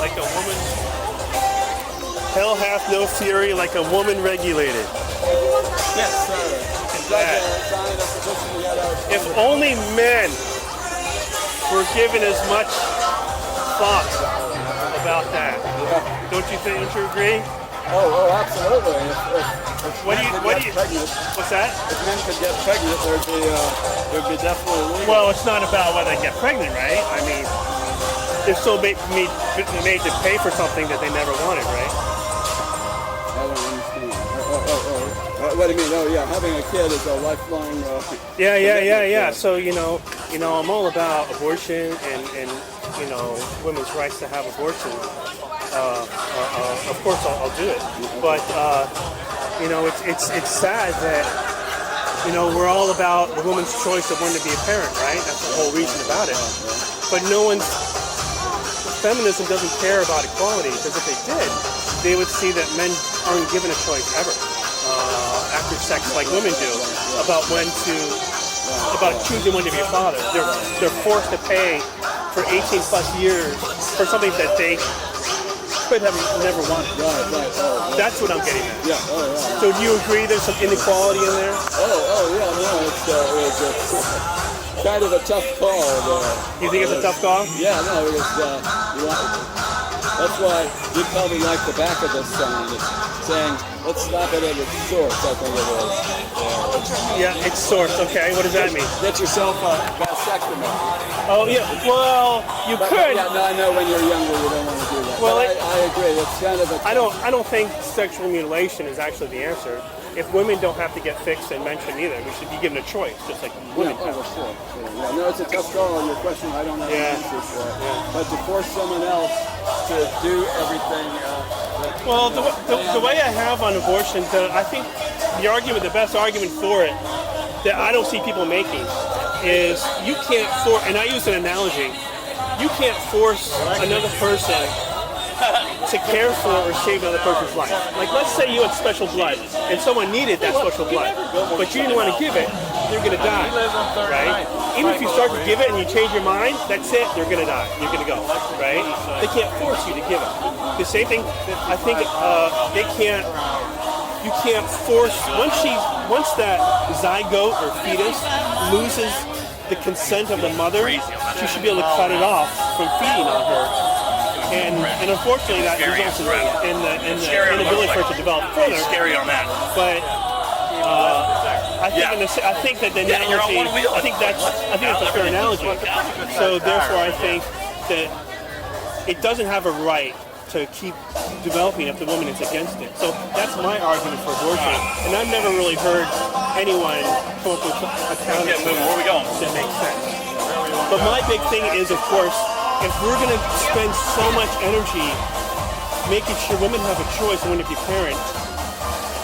like a woman. Hell hath no fury like a woman regulated. Yes, sir. If only men were given as much thought about that. Yeah. Don't you think? Don't you agree? Oh, absolutely. What's that? If men could get pregnant, there'd be definitely legal. Well, it's not about whether they get pregnant, right? I mean, they're still made to pay for something that they never wanted, right? I don't understand. What do you mean? Oh, yeah, having a kid is a lifelong. Yeah. So I'm all about abortion and women's rights to have abortion. Of course, I'll do it. But it's sad that we're all about the woman's choice of when to be a parent, right? That's the whole reason about it. But feminism doesn't care about equality, because if they did, they would see that men aren't given a choice ever after sex like women do about choosing when to be a father. They're forced to pay for 18 plus years for something that they could have never wanted. Right. That's what I'm getting at. Yeah. So do you agree there's some inequality in there? It's kind of a tough call. You think it's a tough call? Yeah, no, that's why you probably like the back of this sign. It's saying, let's stop it at its source, I think it is. Yeah, its source, okay. What does that mean? Get yourself a vasectomy. Oh, yeah, well, you could. Yeah, no, I know when you're younger you don't want to do that. Well, I agree. It's kind of a... I don't think sexual mutilation is actually the answer. If women don't have to get fixed and men shouldn't either, we should be given a choice, just like women have. Sure. Yeah, no, it's a tough call on your question. I don't have an answer for it. But to force someone else to do everything... well, the way I have on abortion, I think the best argument for it that I don't see people making is you can't force, and I use an analogy, you can't force another person to care for or save another person's life. Like, let's say you had special blood and someone needed that special blood, but you didn't want to give it, they're going to die, right? Even if you start to give it and you change your mind, that's it, they're going to die, you're going to go, right? They can't force you to give it. The same thing, I think you can't force, once that zygote or fetus loses the consent of the mother, she should be able to cut it off from feeding on her. And unfortunately, that results in the inability for it to develop further. Scary on that. But I think that the analogy, I think that's a fair analogy. So therefore, I think that it doesn't have a right to keep developing if the woman is against it. So that's my argument for abortion. And I've never really heard anyone come up with a counter that makes sense. But my big thing is, of course, if we're going to spend so much energy making sure women have a choice when to be parents,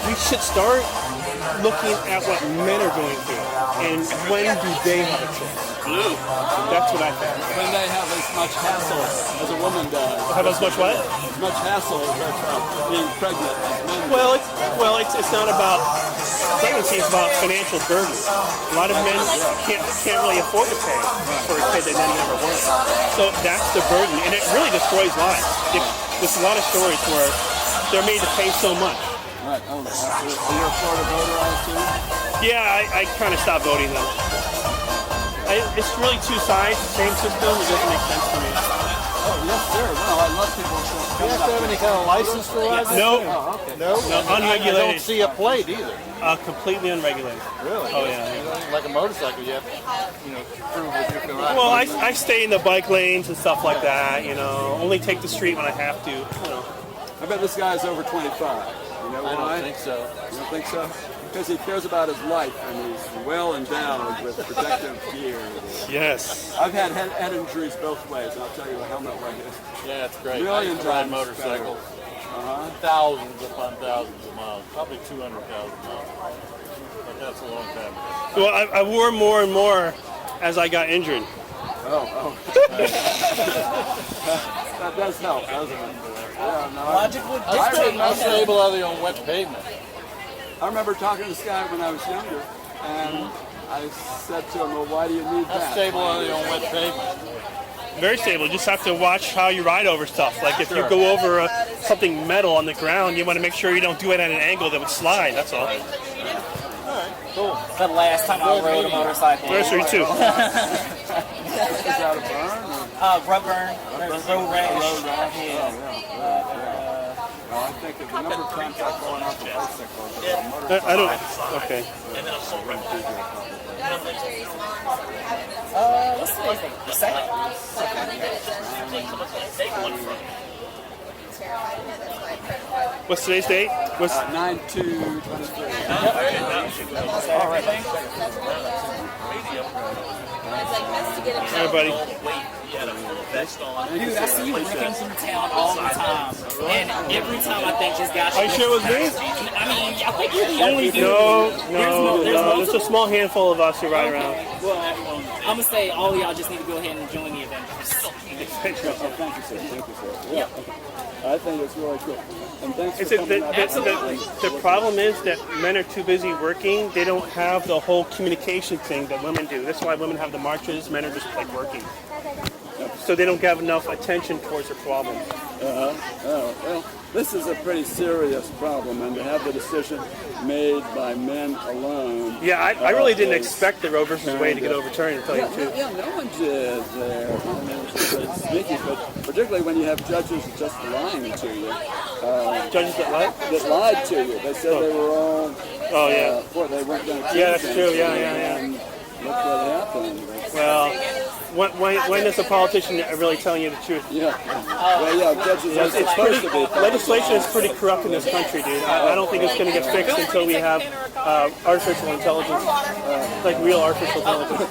we should start looking at what men are going through and when do they have a choice. That's what I think. When they have as much hassle as a woman does. Have as much what? As much hassle as being pregnant as men do. Well, it's not about pregnancy, it's about financial burden. A lot of men can't really afford to pay for a kid they then never wanted. So that's the burden, and it really destroys lives. There's a lot of stories where they're made to pay so much. Right, absolutely. So you're a Florida voter, I assume? Yeah, I kind of stopped voting though. It's really two sides, same system. It doesn't make sense to me. Oh, yes, sir. Well, I love people. Do you have to have any kind of license for that? No. Oh, okay. No, unregulated. I don't see a plate either. Completely unregulated. Really? Oh, yeah. Like a motorcycle, you have to, prove that you can ride. Well, I stay in the bike lanes and stuff like that, Only take the street when I have to, I bet this guy's over 25. You know why? I don't think so. You don't think so? Because he cares about his life and he's well endowed with protective gear. Yes. I've had head injuries both ways, and I'll tell you a helmet like this. Yeah, it's great. Millions I ride of motorcycles. Thousands upon thousands of miles. Probably 200,000 miles. But that's a long time ago. Well, I wore more and more as I got injured. Oh. That does help, doesn't it? Yeah, no, Logic would dictate how stable are they on wet pavement? I remember talking to this guy when I was younger, and I said to him, well, why do you need that? How stable are they on wet pavement? Very stable. You just have to watch how you ride over stuff. Like if you go over something metal on the ground, you want to make sure you don't do it at an angle that would slide. That's all. Cool. That's the last time I rode a motorcycle. Anniversary too. Is that a burn? Rub burn. Road rash. I think the number of times I've gone off the bicycle, I don't. Okay. What's today's date? The second? What's today's date? What's 9/2/23. everybody? Dude, I see you wrecking from town all the time. And every time I think just got you. Are you sure it was me? I mean, I think you're the only dude. No. There's a small handful of us who ride around. Well, I'm going to say all of y'all just need to go ahead and join the Avengers. Thank you, sir. Yeah. I think it's really cool. And thanks for coming out. The problem is that men are too busy working. They don't have the whole communication thing that women do. That's why women have the marches. Men are just like working. So they don't have enough attention towards the problem. Well, this is a pretty serious problem, and to have the decision made by men alone. Yeah, I really didn't expect the Roe versus Wade to get overturned, to tell you the truth. Yeah, no one did there. I mean, it's sneaky, but particularly when you have judges just lying to you. Judges that what? That lied to you. They said they were all. Oh yeah. They weren't going to. Yeah, that's true. Yeah. And look what happened. Well, when is a politician really telling you the truth? Yeah. Well, yeah, judges are supposed to be. Legislation is pretty corrupt in this country, dude. I don't think it's going to get fixed until we have artificial intelligence, like real artificial intelligence.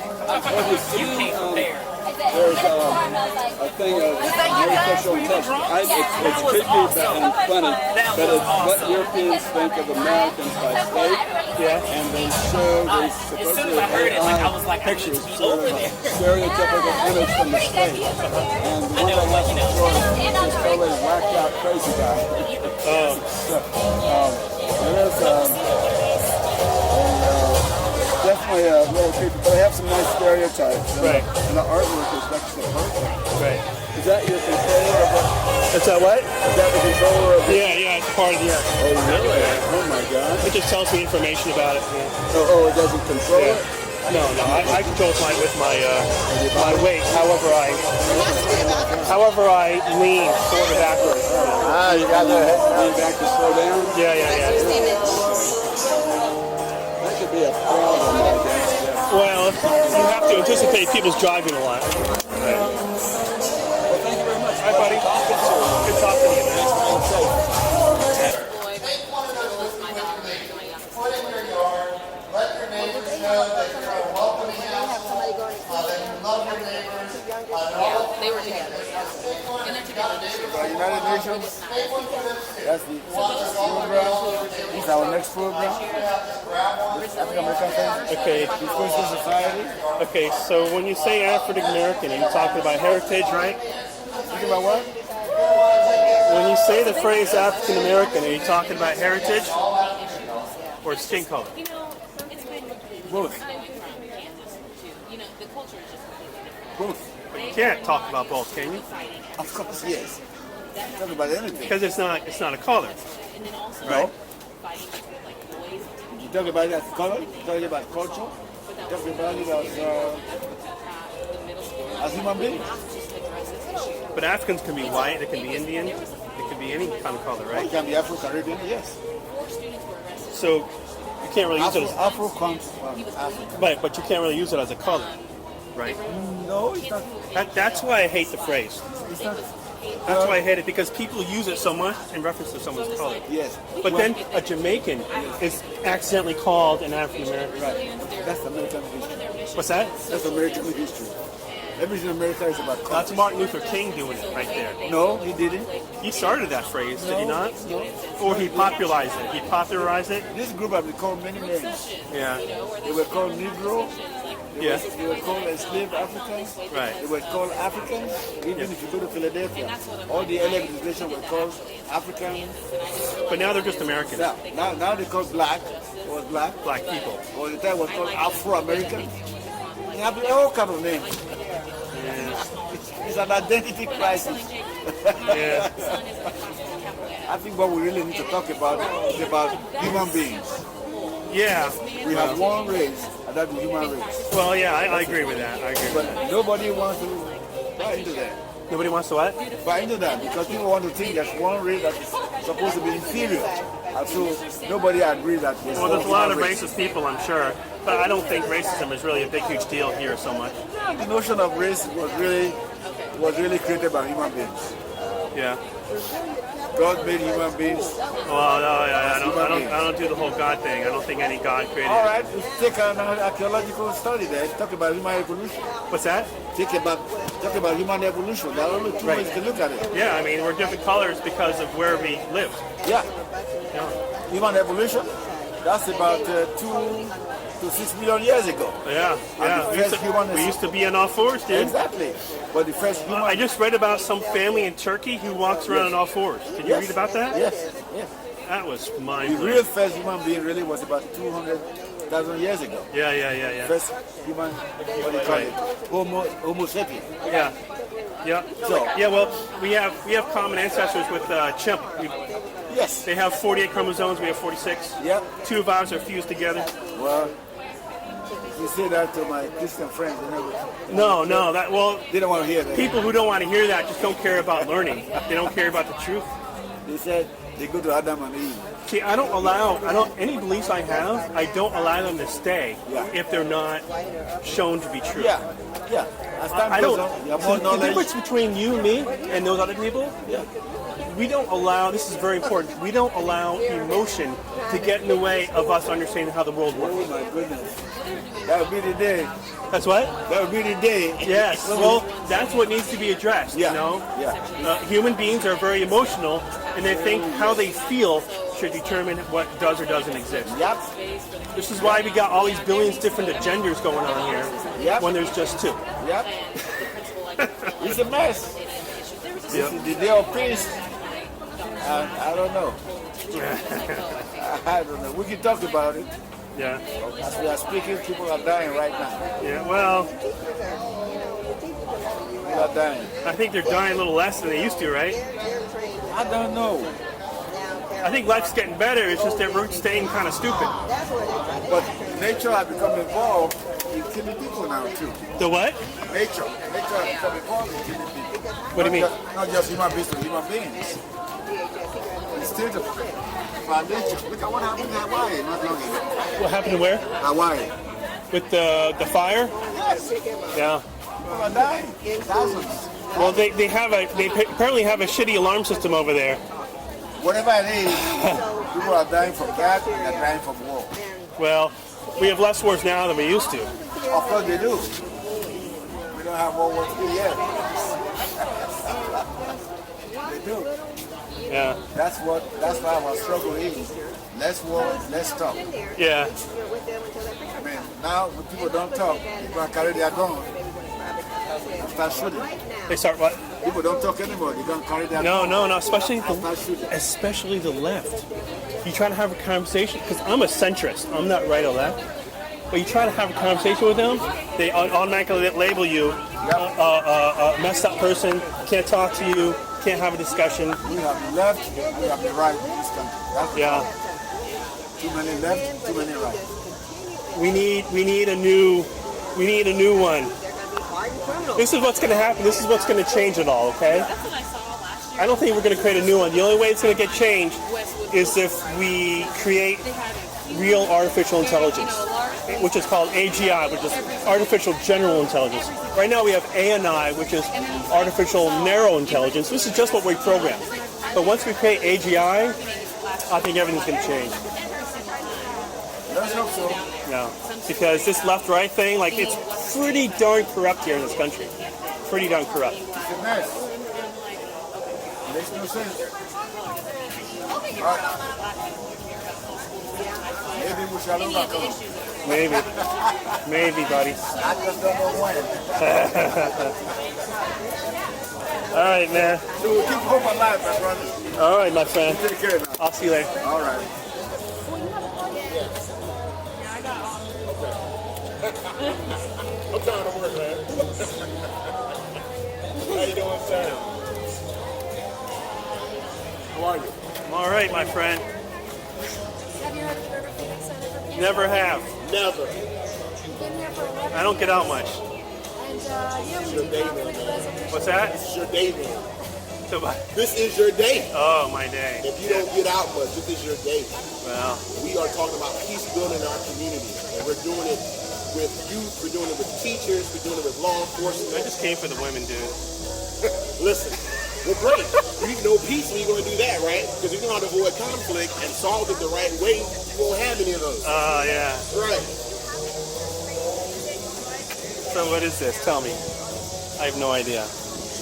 There's a thing of artificial intelligence. It's creepy and funny, but it's what Europeans think of Americans by state. Yeah. And they show these supposedly AI pictures, sort of a stereotypical image from the state. And the one I like to show is this totally whacked out crazy guy. It is definitely a little creepy, but they have some nice stereotypes. And, right. And the artwork is actually perfect. Right. Is that your controller of it? Is that what? Is that the controller of it? Yeah, it's part of the art. Oh, really? Oh, my God. It just tells me information about it. Yeah. Oh, it doesn't control it? No, I control mine with my weight. However I lean forward or backwards. You got to lean back to slow down? Yeah. That could be a problem, I guess. Yeah. Well, you have to anticipate people's driving a lot. Right. Well, thank you very much. Hi, buddy. Good talking to you, man. Let your neighbors know that you're a welcoming house, that you love your neighbors. They were together. And they're together. United Nations? That's the food ground. This is our next food ground. African American thing. Okay. Peaceful society. Okay, so when you say African American, are you talking about heritage, right? Talking about what? When you say the phrase African American, are you talking about heritage or skin color? Both. Both. But you can't talk about both, can you? Of course, yes. Talk about anything. Because it's not a color. No. You talk about that color, you talk about culture, you talk about it as human beings. But Africans can be white, they can be Indian, it can be any kind of color, It right? can be Afro-Caribbean, yes. So you can't really use it as, Afro comes from Africa. but you can't really use it as a color, right? No, it's not. That's why I hate the phrase. It's not. That's why I hate it, because people use it so much in reference to someone's color. Yes. But then a Jamaican is accidentally called an African American. Right. That's American history. What's that? That's American history. Everything in America is about culture. That's Martin Luther King doing it right there. No, he didn't. He started that phrase, did he not? No. Or he popularized it. He popularized it? This group have been called many names. Yeah. They were called Negro. Yeah. They were called enslaved Africans. Right. They were called Africans. Even if you go to Philadelphia, all the early legislation were called Africans. But now they're just Americans. Now they call black or black. Black people. Or the time was called Afro-American. They have all kind of names. Yeah. It's an identity crisis. Yeah. I think what we really need to talk about is about human beings. Yeah. We have one race, and that's the human race. Well, yeah, I agree with that. I agree with But that. nobody wants to buy into that. Nobody wants to what? Buy into that because people want to think there's one race that is supposed to be inferior. And so nobody agrees that there's Well, there's a one lot of race. racist people, I'm sure, but I don't think racism is really a big, huge deal here so much. The notion of race was really created by human beings. Yeah. God made human beings. Well, no, I don't do the whole God thing. I don't think any God created. All right, let's take an archaeological study there. Talk about human evolution. What's that? Talk about human evolution. There are only two ways to look at it. Yeah, I mean, we're different colors because of where we lived. Yeah. Yeah. Human evolution, that's about 2 to 6 million years ago. Yeah, yeah. We used to be on all fours, dude. Exactly. But the first human... I just read about some family in Turkey who walks around on all fours. Did you read about that? Yes, yes. That was The mind-blowing. real first human being really was about 200,000 years ago. Yeah. First human, what do you call it? Homo sapien. Yeah. Yeah. So- yeah, well, we have common ancestors with chimp. Yes. They have 48 chromosomes, we have 46. Yeah. Two of ours are fused together. Well, you say that to my Christian friends. They never, No, they don't want to hear that. people who don't want to hear that just don't care about learning. They don't care about the truth. They said they go to Adam and Eve. See, any beliefs I have, I don't allow them to stay if they're not shown to be true. Yeah, yeah. As time I goes don't. on, you have So more the knowledge. difference between you, me, and those other people, Yeah. we don't allow. This is very important. We don't allow emotion to get in the way of us understanding how the world works. Oh my goodness. That would be the day. That's what? That would be the day. Yes. Well, that's what needs to be addressed. Yeah. You know, Yeah. human beings are very emotional, and they think how they feel should determine what does or doesn't exist. Yep. This is why we got all these billions different agendas going on here Yep. when there's just two. Yep. It's a mess. Yep. This is the day of peace. And I don't know. I don't know. We can talk about it. Yeah. As we are speaking, people are dying right now. Yeah. Well, People are dying. I think they're dying a little less than they used to, right? I don't know. I think life's getting better. It's just that we're staying kind of stupid. But nature has become involved in killing people now too. The what? Nature has become involved in killing people. What do you mean? Not just human beings to human beings. It's still the foundation. Look at what happened in Hawaii not long ago. What happened to where? Hawaii. With the fire? Yes. Yeah. People are dying. Thousands. Well, they apparently have a shitty alarm system over there. Whatever it is, people are dying from that and they're dying from war. Well, we have less wars now than we used to. Of course they do. We don't have World War III yet. They do. Yeah. That's why our struggle is. Less war, less talk. Yeah. I mean, now when people don't talk, people carry their gun and start shooting. They start what? People don't talk anymore. They don't carry their gun. No. Especially and start shooting. the left. You try to have a conversation because I'm a centrist. I'm not right or left. But you try to have a conversation with them, they automatically label you a messed up person. Can't talk to you. Can't have a discussion. We have the left, we have the right in this country. That's the problem. Too many left, too many right. We need a new one. This is what's going to happen. This is what's going to change it all, okay? I don't think we're going to create a new one. The only way it's going to get changed is if we create real artificial intelligence, which is called AGI, which is artificial general intelligence. Right now we have ANI, which is artificial narrow intelligence. This is just what we program. But once we create AGI, I think everything's going to change. Let's hope so. Yeah, because this left-right thing, like, it's pretty darn corrupt here in this country. Pretty darn corrupt. It's a mess. It makes no sense. All right. Maybe we shall overcome. Maybe, buddy. I just don't know when. All right, man. So we'll keep hope alive, my brother. All right, my friend. Take care now. I'll see you later. All right. I'm trying to work, man. How you doing, sir? How are you? I'm all right, my friend. Have you heard of the Reproductive Center for Parents? Never have. Never. You've been here for 11 I don't get out much. And we do conflict resolution. What's that? This is your day, man. So, This is your day. oh, my day. If you don't get out much, this is your day. Well, We are talking about peace building in our community. And we're doing it with youth, we're doing it with teachers, we're doing it with law I enforcement. just came for the women, dude. Listen, well, great. You know peace when you're going to do that, right? Because if you know how to avoid conflict and solve it the right way, you won't have any of those. Oh, yeah. Right. So what is this? Tell me. I have no idea.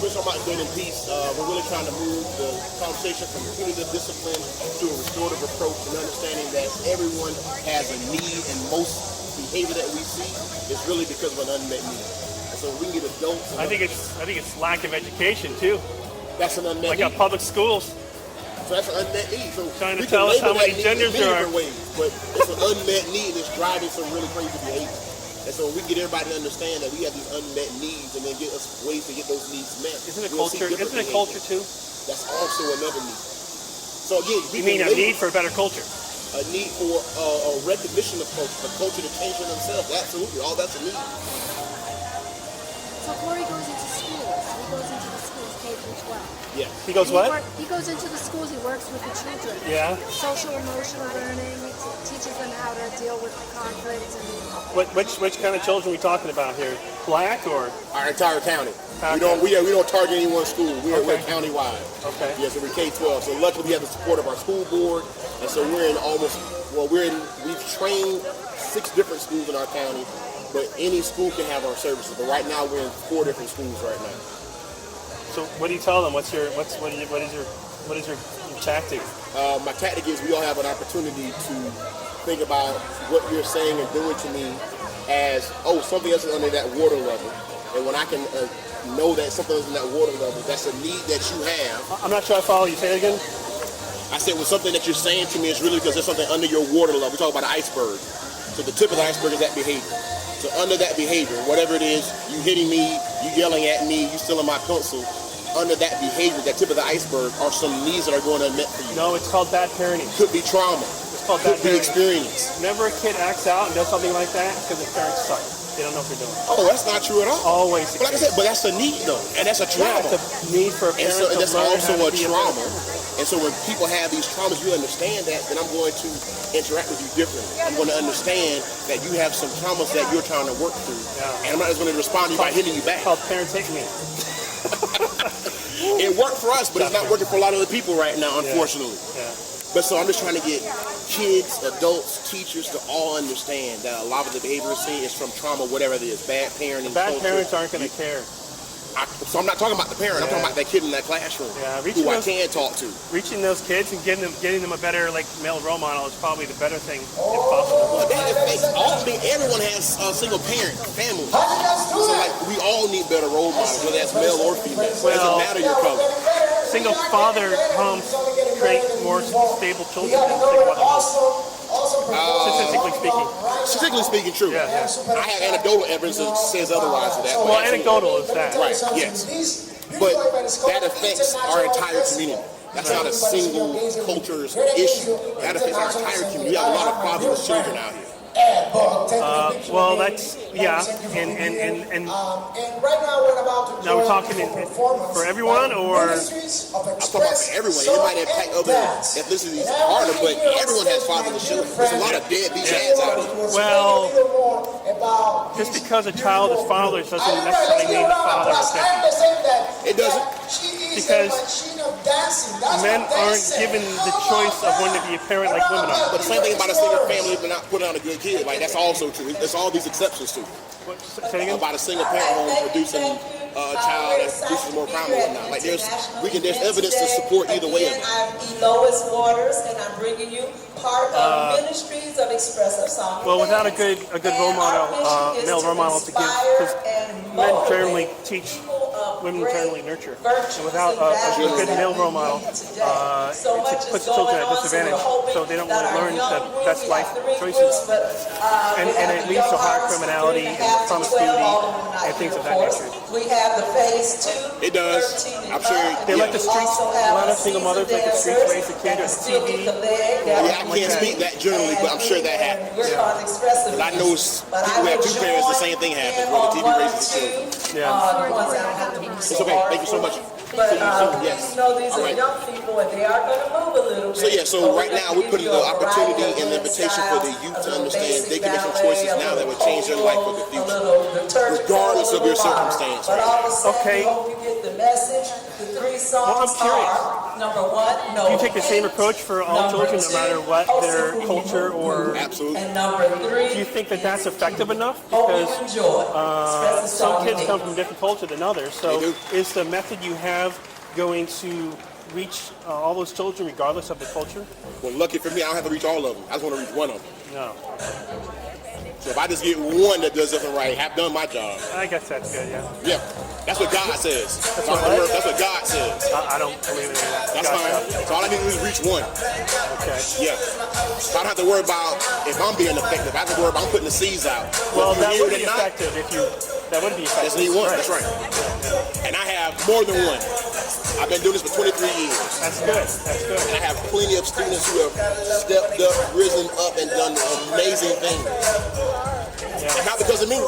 We're talking about building peace. We're really trying to move the conversation from punitive discipline to a restorative approach and understanding that everyone has a need, and most behavior that we see is really because of an unmet need. And so we can get adults. I think it's lack of education too. That's an unmet Like need. at public schools. So that's an unmet need. So Trying to we can tell us label how many that need in genders there are. different ways, but it's an unmet need and it's driving some really crazy behavior. And so we get everybody to understand that we have these unmet needs and then get us ways to get those needs met. Isn't it We'll see culture? different Isn't it behavior. culture too? That's also another need. So again, we You mean can a label need for a better culture? a need for a recognition of culture, a culture to change for themselves. Absolutely, all that's a need. So Corey goes into schools. He goes into the schools K through 12. Yeah. He goes what? He goes into the schools. He works with the children. Yeah. Social emotional learning. He teaches them how to deal with conflict and Which kind of children are we talking about here? Black or? Our entire county. Okay. We don't target any one school. We're Okay. county-wide. Okay. Yeah, so we're K-12. So luckily we have the support of our school board, and so we've trained 6 different schools in our county, but any school can have our services. But right now we're in 4 different schools right now. So what do you tell them? What is your tactic? My tactic is we all have an opportunity to think about what you're saying and doing to me as, something else is under that water level. And when I can know that something is in that water level, that's a need that you have. I'm not sure I follow you. Say it again. I said, well, something that you're saying to me is really because there's something under your water level. We talk about an iceberg. So the tip of the iceberg is that behavior. So under that behavior, whatever it is, you hitting me, you yelling at me, you stealing my pencil, under that behavior, that tip of the iceberg, are some needs that are going unmet for you. No, it's called bad parenting. Could be trauma. It's called bad Could be parenting. experience. Whenever a kid acts out and does something like that, it's because the parents suck. They don't know what they're doing. Oh, that's not true at all. Always. But like I said, but that's a need though, and that's a trauma. Yeah, it's a need for a And parent so to that's learn also how a to be trauma. And so when people have these traumas, you understand that, then I'm going to interact with you differently. I'm going to understand that you have some traumas that you're trying to work through. Yeah. And I'm not just going to respond to you by hitting you back. It's called parent take me. It worked for us, but it's not working for a lot of other people right now, unfortunately. Yeah. But so I'm just trying to get kids, adults, teachers to all understand that a lot of the behavior we're seeing is from trauma, whatever it is, bad parenting. Bad culture. parents aren't going to care. So I'm not talking about the parent. I'm talking about that kid in that classroom who I can talk to. Reaching those kids and getting them a better male role model is probably the better thing if possible. Well, that affects everyone has a single parent family. So we all need better role models, whether that's male or female. It doesn't matter your color. Single father homes create more stable children than single mother homes. Statistically speaking. Statistically speaking, true. Yeah. I have anecdotal evidence that says otherwise to that. Well, anecdotal is that. Right, yes. But that affects our entire community. That's not a single culture's issue. That affects our entire community. We have a lot of fatherless children out here. Well, that's, yeah, and right now we're about to now we're talking for everyone, or? I'm talking about for everyone. It might impact other ethnicities harder, but everyone has fatherless children. There's a lot of deadbeat dads out here. Well, just because a child is fatherless doesn't necessarily mean the father is dead. It doesn't. Because men aren't given the choice of when to be a parent like women are. But the same thing about a single family but not putting out a good kid. Like, that's also true. There's all these exceptions too. Say again? About a single parent home producing a child that produces more crime and whatnot. Like, there's evidence to support either way of it. I'm Elois Waters, and I'm bringing you part of Ministries of Expressive Song. Well, without a good role model, male role model to give, because men generally teach women internally nurture. virtues And without and a values good that male we role model, need today. So much it is puts the children going at on, so disadvantage. we're hoping So they don't that really our learn young the group, best we life have 3 choices. groups, but And we have it the leads to young higher hearts, criminality 3 and and a half to 12, promiscuity all of them not and things here, of of that course. nature. We have the phase 2, It does. 13 and I'm sure. up. They Yeah. let the streets, a lot of single mothers let the streets raise the kid or the TV. Yeah, I can't speak that generally, but I'm sure that happens. But I know people who have 2 parents, the same thing happens where the TV raises the children. Yeah. It's okay. Thank you so much. But Yes. you know, these All are right. young people and they are going to move a little bit. So yeah, so But right we're now gonna we're putting give the you a opportunity variety and the of invitation for the styles, youth a to little understand basic they can make some ballet, choices a now that little will change their life for the pole, a future, little liturgical, regardless of your a little modern. circumstance But right all of a now. sudden, Okay. we hope you get the message. The 3 songs curious. are, number 1, no Do you take the same hate. approach for all Number children, no 2, matter what their hopefully culture or? Absolutely. And number 3, Do you think that that's effective enough? hope Because you enjoy. Express the some song kids you come need. from different culture than others. So They do. is the method you have going to reach all those children regardless of the culture? Well, lucky for me, I don't have to reach all of them. I just want to reach one of them. No. So if I just get one that does something right, I've done my job. I guess that's good, yeah. Yeah, that's what God says. That's what? what God says. I don't believe in any of that. That's fine. So all I need to do is reach one. Okay. Yeah. So I don't have to worry about if I'm being effective. I have to worry about I'm putting the seeds out. Well, Whether that you would hear be it or not, effective if you. That would be effective. just need one. That's right. And I have more than one. I've been doing this for 23 years. That's good. That's good. And I have plenty of students who have stepped up, risen up, and done amazing things. Yeah. And not because of me.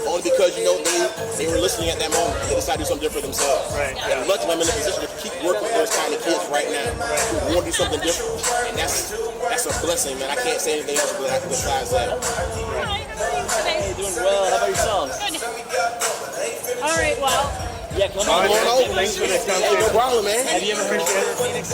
Only because, you know, they were listening at that moment. They decided to do something different for themselves. Right. And luckily I'm in a position to keep working with those kind of kids right now who want to do something different. And that's a blessing, man. I can't say anything else besides that. Hey, doing well. How about yourselves? All right, well. Yeah, come Come on. on over. Thanks for this Hey, no problem, man. Have you ever heard of Phoenix?